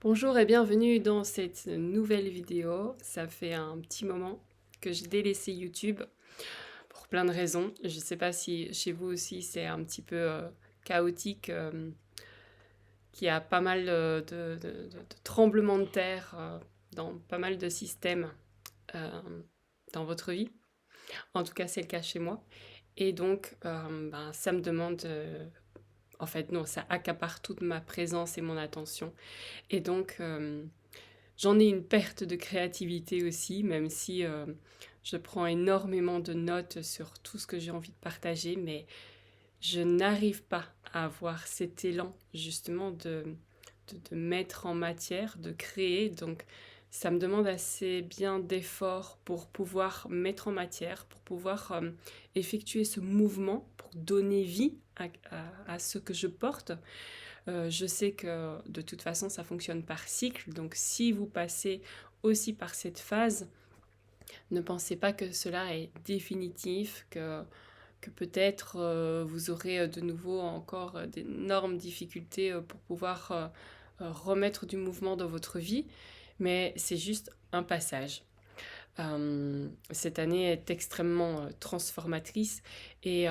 Bonjour et bienvenue dans cette nouvelle vidéo. Ça fait un petit moment que j'ai délaissé YouTube pour plein de raisons. Je ne sais pas si chez vous aussi c'est un petit peu chaotique, qu'il y a pas mal de tremblements de terre dans pas mal de systèmes euh, dans votre vie. En tout cas, c'est le cas chez moi. Et donc, ça me demande, en fait, non, ça accapare toute ma présence et mon attention. Et donc, j'en ai une perte de créativité aussi, même si je prends énormément de notes sur tout ce que j'ai envie de partager, mais je n'arrive pas à avoir cet élan justement de mettre en matière, de créer. Donc ça me demande assez bien d'efforts pour pouvoir mettre en matière, pour pouvoir effectuer ce mouvement, pour donner vie à ce que je porte. Je sais que de toute façon, ça fonctionne par cycle. Donc, si vous passez aussi par cette phase, ne pensez pas que cela est définitif, que peut-être vous aurez de nouveau encore d'énormes difficultés pour pouvoir remettre du mouvement dans votre vie. Mais c'est juste un passage. Cette année est extrêmement transformatrice et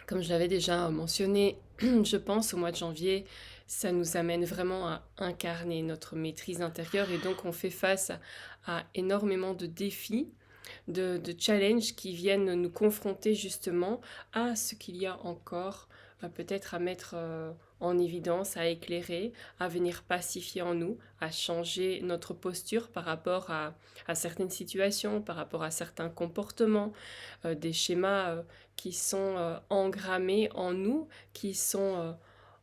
comme je l'avais déjà mentionné, je pense au mois de janvier, ça nous amène vraiment à incarner notre maîtrise intérieure et donc on fait face à énormément de défis, de challenges qui viennent nous confronter justement à ce qu'il y a encore peut-être à mettre en évidence, à éclairer, à venir pacifier en nous, à changer notre posture par rapport à certaines situations, par rapport à certains comportements, des schémas qui sont engrammés en nous, qui sont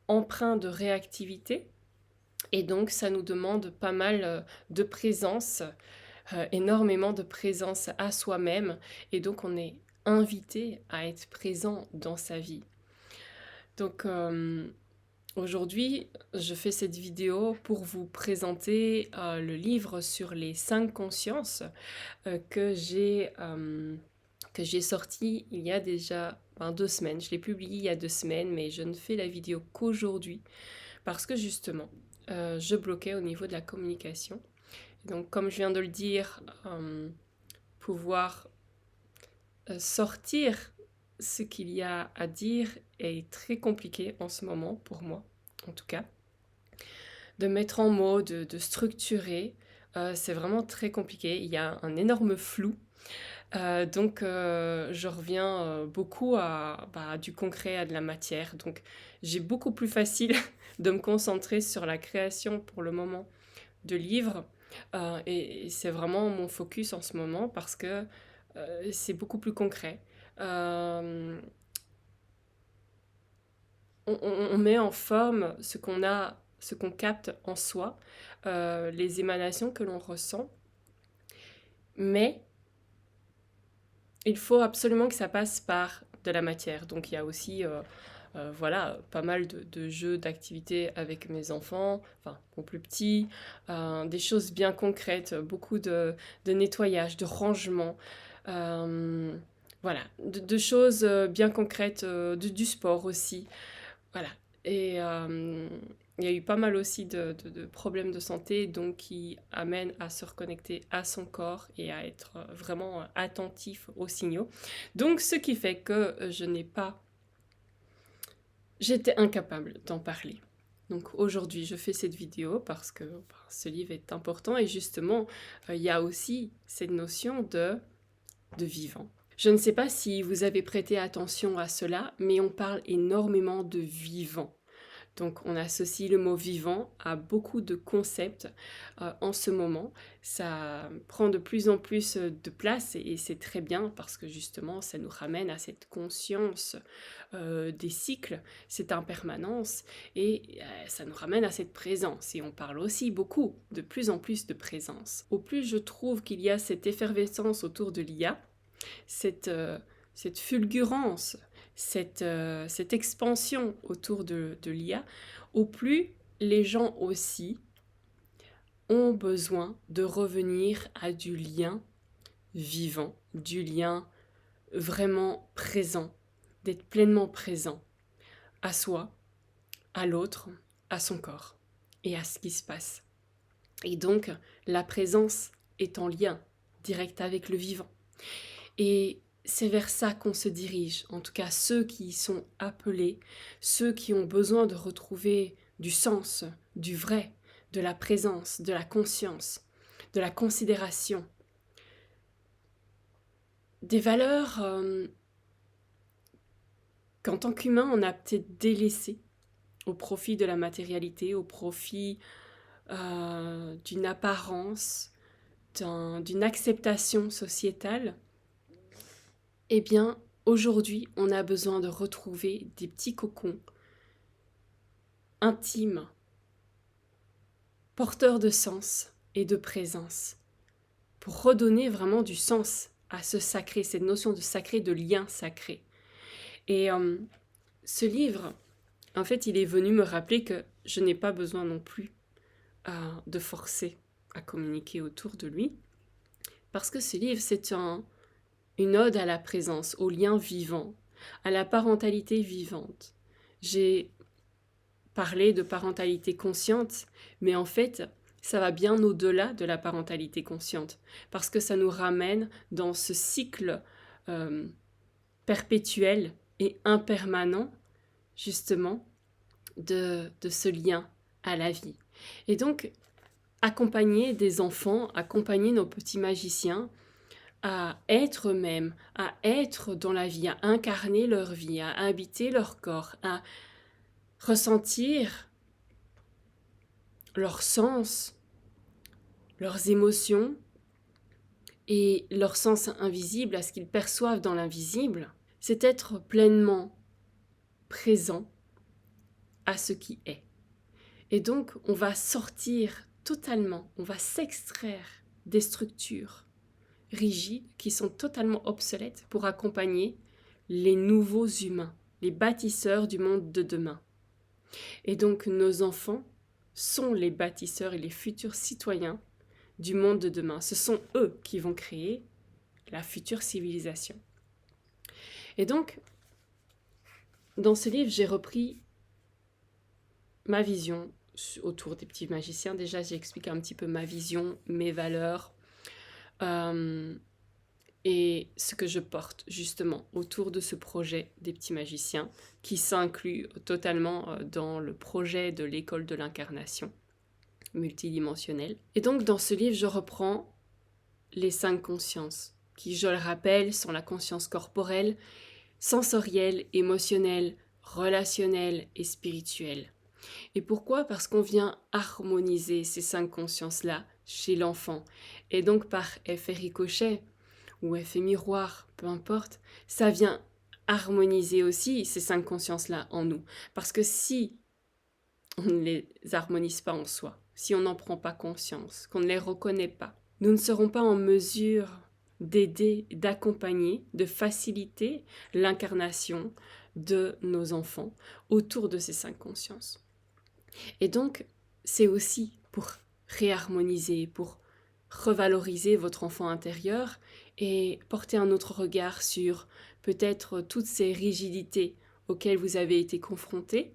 empreints de réactivité. Et donc ça nous demande pas mal de présence, énormément de présence à soi-même. Et donc on est invité à être présent dans sa vie. Donc aujourd'hui, je fais cette vidéo pour vous présenter le livre sur les 5 consciences euh, que j'ai euh, que j'ai sorti il y a déjà 2 semaines. Je l'ai publié il y a 2 semaines, mais je ne fais la vidéo qu'aujourd'hui parce que justement, je bloquais au niveau de la communication. Donc, comme je viens de le dire, pouvoir sortir ce qu'il y a à dire est très compliqué en ce moment, pour moi en tout cas. De mettre en mots, de structurer, c'est vraiment très compliqué. Il y a un énorme flou. Donc, je reviens beaucoup à du concret, à de la matière. Donc, j'ai beaucoup plus facile de me concentrer sur la création pour le moment de livres. Et c'est vraiment mon focus en ce moment parce que c'est beaucoup plus concret. Euh, on met en forme ce qu'on a, ce qu'on capte en soi, les émanations que l'on ressent, mais il faut absolument que ça passe par de la matière. Donc il y a aussi voilà, pas mal de jeux, d'activités avec mes enfants, enfin mon plus petit, des choses bien concrètes, beaucoup de nettoyage, de rangement, euh, voilà, de choses bien concrètes, du sport aussi, voilà. Et il y a eu pas mal aussi de problèmes de santé, donc qui amènent à se reconnecter à son corps et à être vraiment attentif aux signaux. Donc ce qui fait que je n'ai pas... J'étais incapable d'en parler. Donc aujourd'hui, je fais cette vidéo parce que ce livre est important et justement, il y a aussi cette notion de vivant. Je ne sais pas si vous avez prêté attention à cela, mais on parle énormément de vivant. Donc on associe le mot vivant à beaucoup de concepts en ce moment. Ça prend de plus en plus de place et c'est très bien parce que justement ça nous ramène à cette conscience des cycles, cette impermanence et ça nous ramène à cette présence. Et on parle aussi beaucoup, de plus en plus de présence. Au plus je trouve qu'il y a cette effervescence autour de l'IA, cette, cette fulgurance, cette expansion autour de l'IA, au plus les gens aussi ont besoin de revenir à du lien vivant, du lien vraiment présent, d'être pleinement présent à soi, à l'autre, à son corps. et à ce qui se passe. Et donc, la présence est en lien direct avec le vivant. Et c'est vers ça qu'on se dirige, en tout cas ceux qui y sont appelés, ceux qui ont besoin de retrouver du sens, du vrai, de la présence, de la conscience, de la considération. Des valeurs qu'en tant qu'humain, on a peut-être délaissées au profit de la matérialité, au profit d'une apparence, d'une acceptation sociétale. Eh bien, aujourd'hui, on a besoin de retrouver des petits cocons intimes, porteurs de sens et de présence, pour redonner vraiment du sens à ce sacré, cette notion de sacré, de lien sacré. Et ce livre, en fait, il est venu me rappeler que je n'ai pas besoin non plus de forcer à communiquer autour de lui, parce que ce livre, c'est une ode à la présence, au lien vivant, à la parentalité vivante. J'ai parlé de parentalité consciente, mais en fait, ça va bien au-delà de la parentalité consciente, parce que ça nous ramène dans ce cycle perpétuel et impermanent, justement, de ce lien à la vie. Et donc, accompagner des enfants, accompagner nos petits magiciens à être eux-mêmes, à être dans la vie, à incarner leur vie, à habiter leur corps, à ressentir leur sens, leurs émotions et leur sens invisible, à ce qu'ils perçoivent dans l'invisible, c'est être pleinement présent à ce qui est. Et donc, on va sortir totalement, on va s'extraire des structures rigides qui sont totalement obsolètes pour accompagner les nouveaux humains, les bâtisseurs du monde de demain. Et donc, nos enfants sont les bâtisseurs et les futurs citoyens du monde de demain. Ce sont eux qui vont créer la future civilisation. Et donc, dans ce livre, j'ai repris ma vision autour des petits magiciens. Déjà, j'ai expliqué un petit peu ma vision, mes valeurs et ce que je porte justement autour de ce projet des petits magiciens qui s'inclut totalement dans le projet de l'école de l'incarnation multidimensionnelle. Et donc, dans ce livre, je reprends les 5 consciences qui, je le rappelle, sont la conscience corporelle, sensorielle, émotionnelle, relationnelle et spirituelle. Et pourquoi ? Parce qu'on vient harmoniser ces 5 consciences-là chez l'enfant. Et donc par effet ricochet ou effet miroir, peu importe, ça vient harmoniser aussi ces 5 consciences-là en nous. Parce que si on ne les harmonise pas en soi, si on n'en prend pas conscience, qu'on ne les reconnaît pas, nous ne serons pas en mesure d'aider, d'accompagner, de faciliter l'incarnation de nos enfants autour de ces 5 consciences. Et donc, c'est aussi pour réharmoniser, pour revaloriser votre enfant intérieur et porter un autre regard sur peut-être toutes ces rigidités auxquelles vous avez été confrontés,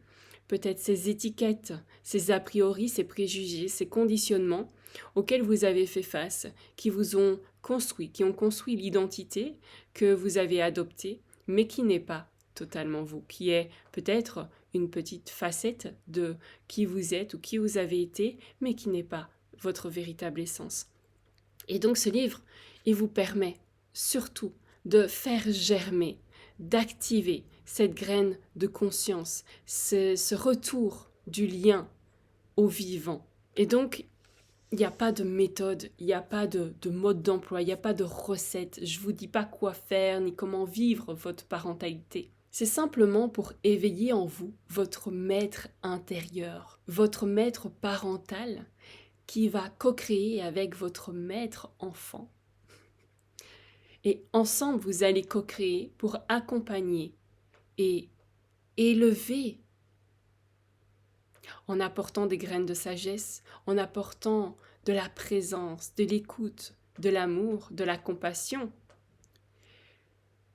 peut-être ces étiquettes, ces a priori, ces préjugés, ces conditionnements auxquels vous avez fait face, qui vous ont construit, qui ont construit l'identité que vous avez adoptée, mais qui n'est pas totalement vous, qui est peut-être une petite facette de qui vous êtes ou qui vous avez été, mais qui n'est pas votre véritable essence. Et donc ce livre, il vous permet surtout de faire germer, d'activer cette graine de conscience, ce retour du lien au vivant. Et donc, il n'y a pas de méthode, il n'y a pas de mode d'emploi, il n'y a pas de recette. Je ne vous dis pas quoi faire ni comment vivre votre parentalité. C'est simplement pour éveiller en vous votre maître intérieur, votre maître parental qui va co-créer avec votre maître enfant. Et ensemble, vous allez co-créer pour accompagner et élever en apportant des graines de sagesse, en apportant de la présence, de l'écoute, de l'amour, de la compassion,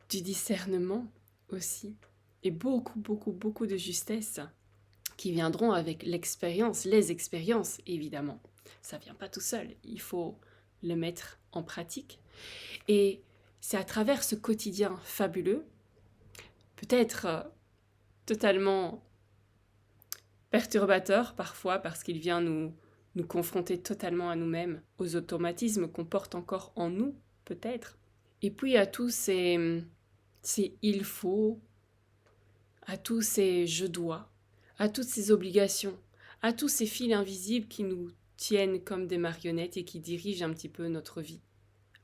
du discernement aussi, et beaucoup de justesse qui viendront avec l'expérience, les expériences évidemment. Ça vient pas tout seul, il faut le mettre en pratique. Et c'est à travers ce quotidien fabuleux, peut-être totalement perturbateur parfois parce qu'il vient nous confronter totalement à nous-mêmes, aux automatismes qu'on porte encore en nous, peut-être. Et puis à tous ces il faut, à tous ces je dois, à toutes ces obligations, à tous ces fils invisibles qui nous tiennent comme des marionnettes et qui dirigent un petit peu notre vie,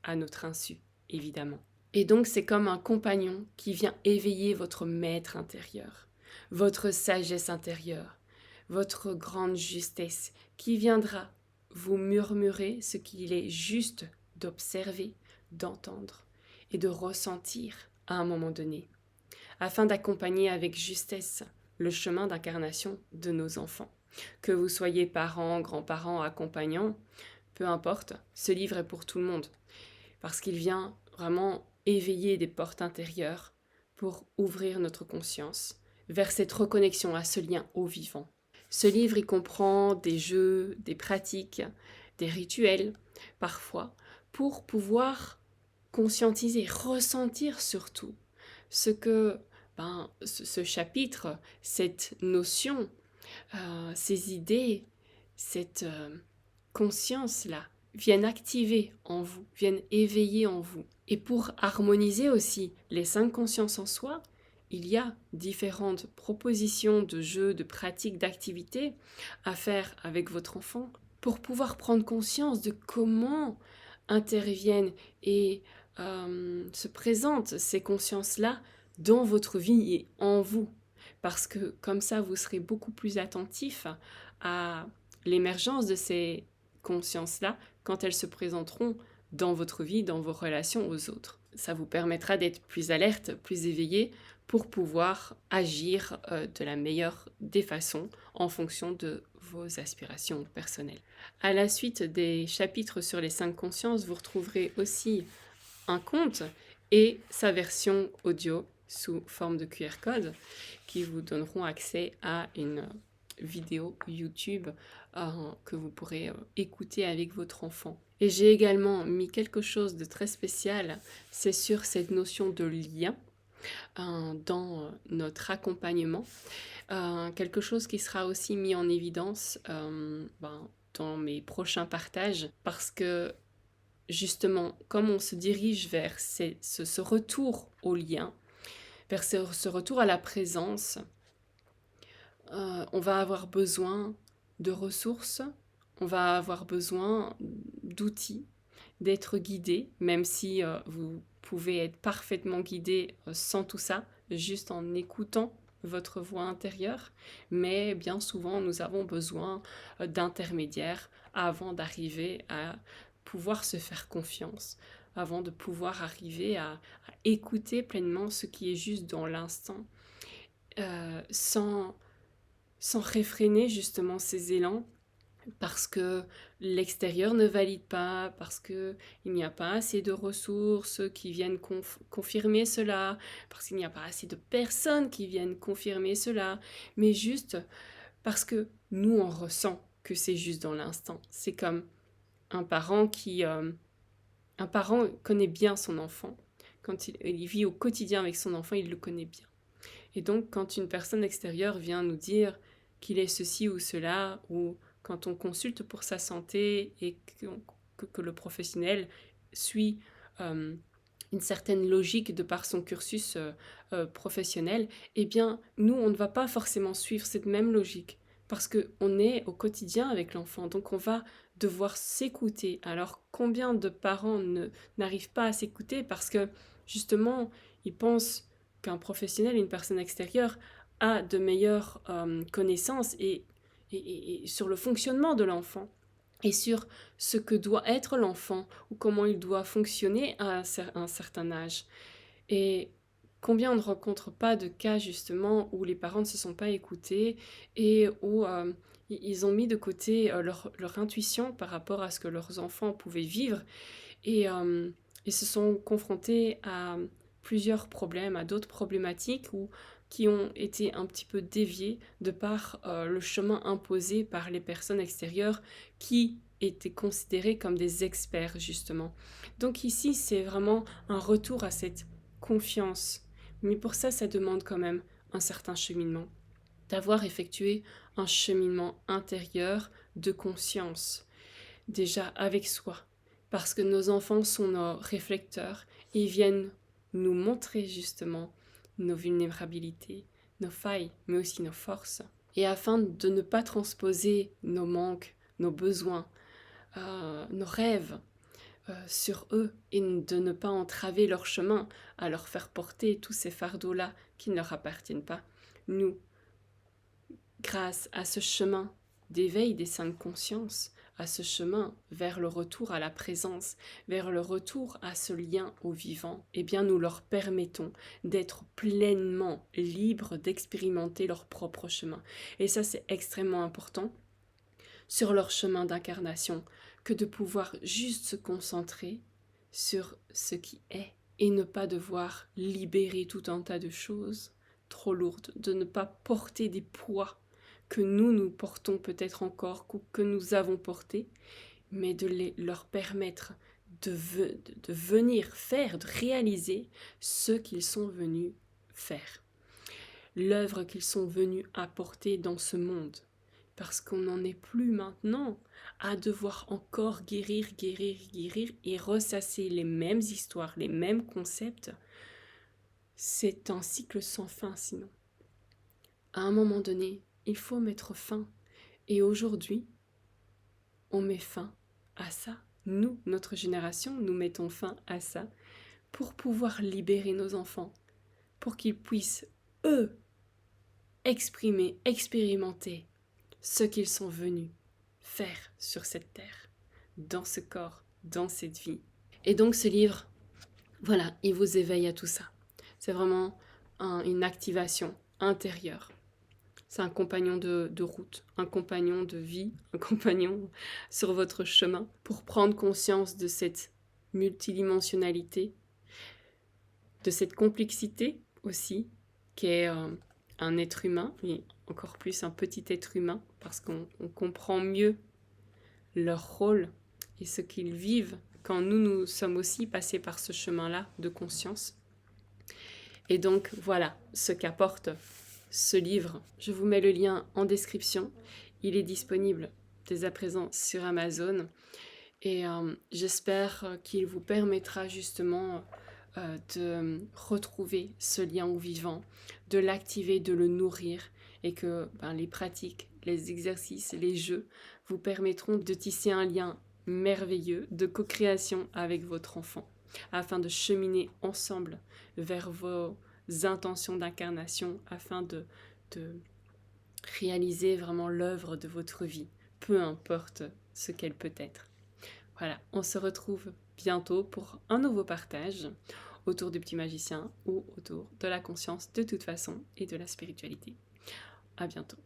à notre insu, évidemment. Et donc c'est comme un compagnon qui vient éveiller votre maître intérieur, votre sagesse intérieure, votre grande justesse, qui viendra vous murmurer ce qu'il est juste d'observer, d'entendre et de ressentir à un moment donné, afin d'accompagner avec justesse le chemin d'incarnation de nos enfants. Que vous soyez parents, grands-parents, accompagnants, peu importe, ce livre est pour tout le monde, parce qu'il vient vraiment éveiller des portes intérieures pour ouvrir notre conscience vers cette reconnexion à ce lien au vivant. Ce livre, il comprend des jeux, des pratiques, des rituels, parfois, pour pouvoir conscientiser, ressentir surtout ce que ce chapitre, cette notion, ces idées, cette conscience-là viennent activer en vous, viennent éveiller en vous. Et pour harmoniser aussi les 5 consciences en soi, il y a différentes propositions de jeux, de pratiques, d'activités à faire avec votre enfant pour pouvoir prendre conscience de comment interviennent et se présentent ces consciences-là dans votre vie et en vous. Parce que comme ça, vous serez beaucoup plus attentif à l'émergence de ces consciences-là quand elles se présenteront dans votre vie, dans vos relations aux autres. Ça vous permettra d'être plus alerte, plus éveillé pour pouvoir agir de la meilleure des façons en fonction de vos aspirations personnelles. À la suite des chapitres sur les 5 consciences, vous retrouverez aussi un conte et sa version audio sous forme de QR code qui vous donneront accès à une vidéo YouTube que vous pourrez écouter avec votre enfant. Et j'ai également mis quelque chose de très spécial, c'est sur cette notion de lien dans notre accompagnement. Quelque chose qui sera aussi mis en évidence dans mes prochains partages, parce que justement, comme on se dirige vers ce retour au lien, vers ce retour à la présence, on va avoir besoin de ressources, on va avoir besoin d'outils, d'être guidé, même si vous pouvez être parfaitement guidé sans tout ça, juste en écoutant votre voix intérieure, mais bien souvent nous avons besoin d'intermédiaires avant d'arriver à pouvoir se faire confiance, avant de pouvoir arriver à écouter pleinement ce qui est juste dans l'instant, sans réfréner justement ces élans, parce que l'extérieur ne valide pas, parce qu'il n'y a pas assez de ressources qui viennent confirmer cela, parce qu'il n'y a pas assez de personnes qui viennent confirmer cela, mais juste parce que nous, on ressent que c'est juste dans l'instant. C'est comme un parent un parent connaît bien son enfant. Quand il vit au quotidien avec son enfant, il le connaît bien. Et donc, quand une personne extérieure vient nous dire qu'il est ceci ou cela, ou quand on consulte pour sa santé et que le professionnel suit une certaine logique de par son cursus professionnel, eh bien, nous, on ne va pas forcément suivre cette même logique parce qu'on est au quotidien avec l'enfant, donc on va devoir s'écouter. Alors, combien de parents n'arrivent pas à s'écouter parce que, justement, ils pensent qu'un professionnel, une personne extérieure, a de meilleures connaissances et sur le fonctionnement de l'enfant et sur ce que doit être l'enfant ou comment il doit fonctionner à un certain âge. Et combien on ne rencontre pas de cas justement où les parents ne se sont pas écoutés et où ils ont mis de côté leur intuition par rapport à ce que leurs enfants pouvaient vivre et se sont confrontés à plusieurs problèmes, à d'autres problématiques où qui ont été un petit peu déviés de par le chemin imposé par les personnes extérieures qui étaient considérées comme des experts justement. Donc ici, c'est vraiment un retour à cette confiance. Mais pour ça, ça demande quand même un certain cheminement. D'avoir effectué un cheminement intérieur de conscience, déjà avec soi. Parce que nos enfants sont nos réflecteurs et viennent nous montrer justement nos vulnérabilités, nos failles, mais aussi nos forces. Et afin de ne pas transposer nos manques, nos besoins, nos rêves sur eux et de ne pas entraver leur chemin, à leur faire porter tous ces fardeaux-là qui ne leur appartiennent pas, nous, grâce à ce chemin d'éveil des cinq consciences, à ce chemin vers le retour à la présence, vers le retour à ce lien au vivant, eh bien nous leur permettons d'être pleinement libres d'expérimenter leur propre chemin. Et ça, c'est extrêmement important sur leur chemin d'incarnation, que de pouvoir juste se concentrer sur ce qui est et ne pas devoir libérer tout un tas de choses trop lourdes, de ne pas porter des poids que nous portons peut-être encore, que nous avons portés, mais de leur permettre de venir faire, de réaliser ce qu'ils sont venus faire, l'œuvre qu'ils sont venus apporter dans ce monde. Parce qu'on n'en est plus maintenant à devoir encore guérir et ressasser les mêmes histoires, les mêmes concepts. C'est un cycle sans fin sinon. À un moment donné, il faut mettre fin. Et aujourd'hui, on met fin à ça. Nous, notre génération, nous mettons fin à ça pour pouvoir libérer nos enfants, pour qu'ils puissent, eux, exprimer, expérimenter ce qu'ils sont venus faire sur cette terre, dans ce corps, dans cette vie. Et donc ce livre, voilà, il vous éveille à tout ça. C'est vraiment une activation intérieure. C'est un compagnon de route, un compagnon de vie, un compagnon sur votre chemin pour prendre conscience de cette multidimensionnalité, de cette complexité aussi, qui est un être humain, et encore plus un petit être humain, parce qu'on comprend mieux leur rôle et ce qu'ils vivent quand nous sommes aussi passés par ce chemin-là de conscience. Et donc voilà ce qu'apporte ce livre. Je vous mets le lien en description. Il est disponible dès à présent sur Amazon et j'espère qu'il vous permettra justement de retrouver ce lien au vivant, de l'activer, de le nourrir et que les pratiques, les exercices, les jeux vous permettront de tisser un lien merveilleux de co-création avec votre enfant afin de cheminer ensemble vers vos intentions d'incarnation afin de réaliser vraiment l'œuvre de votre vie, peu importe ce qu'elle peut être. Voilà, on se retrouve bientôt pour un nouveau partage autour du petit magicien ou autour de la conscience de toute façon et de la spiritualité. À bientôt.